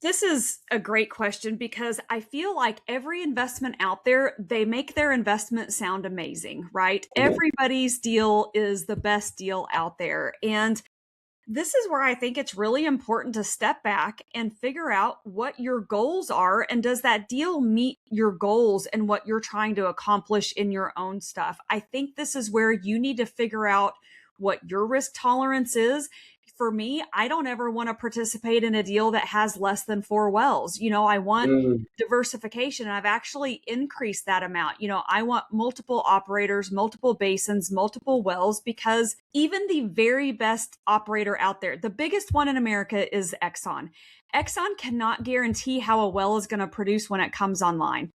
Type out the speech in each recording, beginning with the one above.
This is a great question because I feel like every investment out there, they make their investment sound amazing, right? Mhm. Everybody's deal is the best deal out there. And this is where I think it's really important to step back and figure out what your goals are. And does that deal meet your goals and what you're trying to accomplish in your own stuff? I think this is where you need to figure out what your risk tolerance is. For me, I don't ever want to participate in a deal that has less than four wells. I want Mm, diversification, and I've actually increased that amount. I want multiple operators, multiple basins, multiple wells, because even the very best operator out there, the biggest one in America is Exxon. Exxon cannot guarantee how a well is going to produce when it comes online.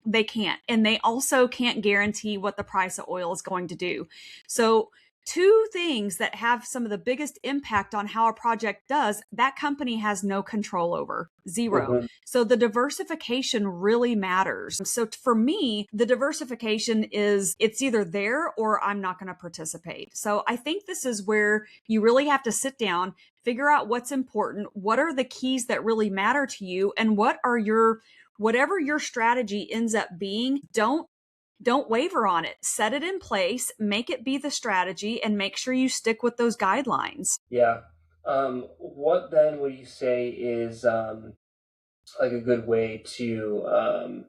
They can't. And they also can't guarantee what the price of oil is going to do. So, two things that have some of the biggest impact on how a project does, that company has no control over. Zero. mhm. So the diversification really matters. So for me, the diversification is it's either there or I'm not going to participate. So I think this is where you really have to sit down, figure out what's important, what are the keys that really matter to you, and what are your whatever your strategy ends up being, don't waver on it. Set it in place, make it be the strategy, and make sure you stick with those guidelines. Yeah. What then would you say is like a good way to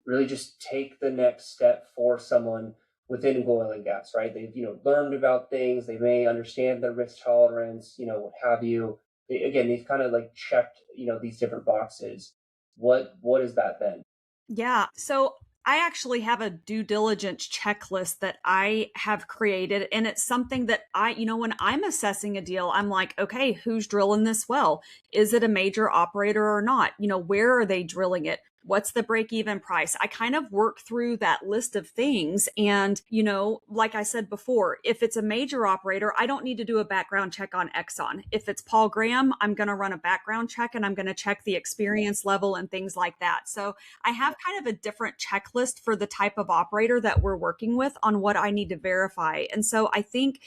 really just take the next step for someone within oil and gas, right? They've learned about things, they may understand their risk tolerance, what have you. Again, they've kind of like checked these different boxes. What is that then? Yeah. So I actually have a due diligence checklist that I have created. And it's something that when I'm assessing a deal, I'm like, okay, who's drilling this well? Is it a major operator or not? Where are they drilling it? What's the break even price? I kind of work through that list of things. And, like I said before, if it's a major operator, I don't need to do a background check on Exxon. If it's Paul Graham, I'm going to run a background check and I'm going to check the experience level and things like that. So I have kind of a different checklist for the type of operator that we're working with on what I need to verify. And so I think,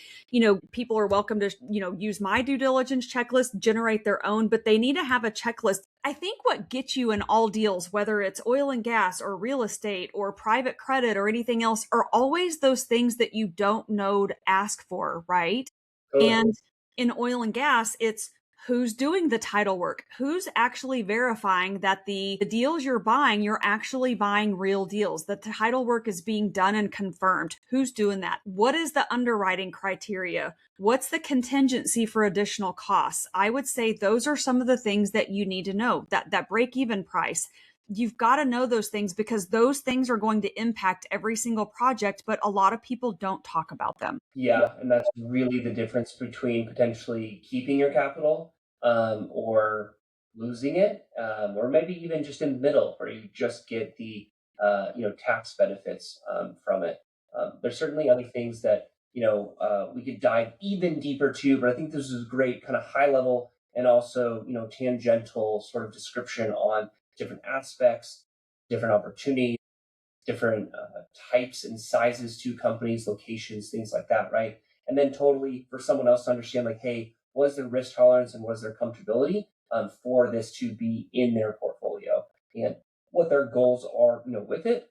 people are welcome to, use my due diligence checklist, generate their own, but they need to have a checklist. I think what gets you in all deals, whether it's oil and gas or real estate or private credit or anything else, are always those things that you don't know to ask for, right? Totally. And in oil and gas, it's who's doing the title work, who's actually verifying that the deals you're buying, you're actually buying real deals, that the title work is being done and confirmed. Who's doing that? What is the underwriting criteria? What's the contingency for additional costs? I would say those are some of the things that you need to know. That break even price. You've got to know those things because those things are going to impact every single project, but a lot of people don't talk about them. Yeah, and that's really the difference between potentially keeping your capital or losing it, or maybe even just in the middle, where you just get the tax benefits from it. There's certainly other things that we could dive even deeper to, but I think this is a great kind of high level and also tangential sort of description on different aspects, different opportunities, different types and sizes to companies, locations, things like that, right? And then totally for someone else to understand, like, hey, what is their risk tolerance and what is their comfortability for this to be in their portfolio and what their goals are, with it.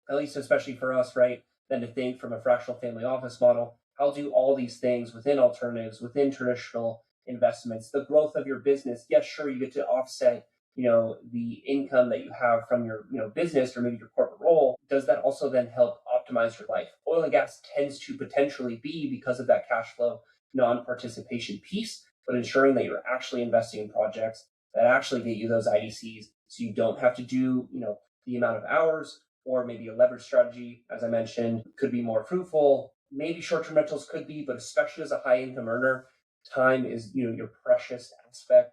At least, especially for us, right? Then to think from a fractional family office model, how do all these things within alternatives, within traditional investments, the growth of your business? Yes, sure, you get to offset the income that you have from your business or maybe your corporate role. Does that also then help optimize your life? Oil and gas tends to potentially be, because of that cash flow non-participation piece, but ensuring that you're actually investing in projects that actually get you those IDCs, so you don't have to do the amount of hours, or maybe a leverage strategy, as I mentioned, could be more fruitful. Maybe short-term rentals could be, but especially as a high income earner, time is your precious aspect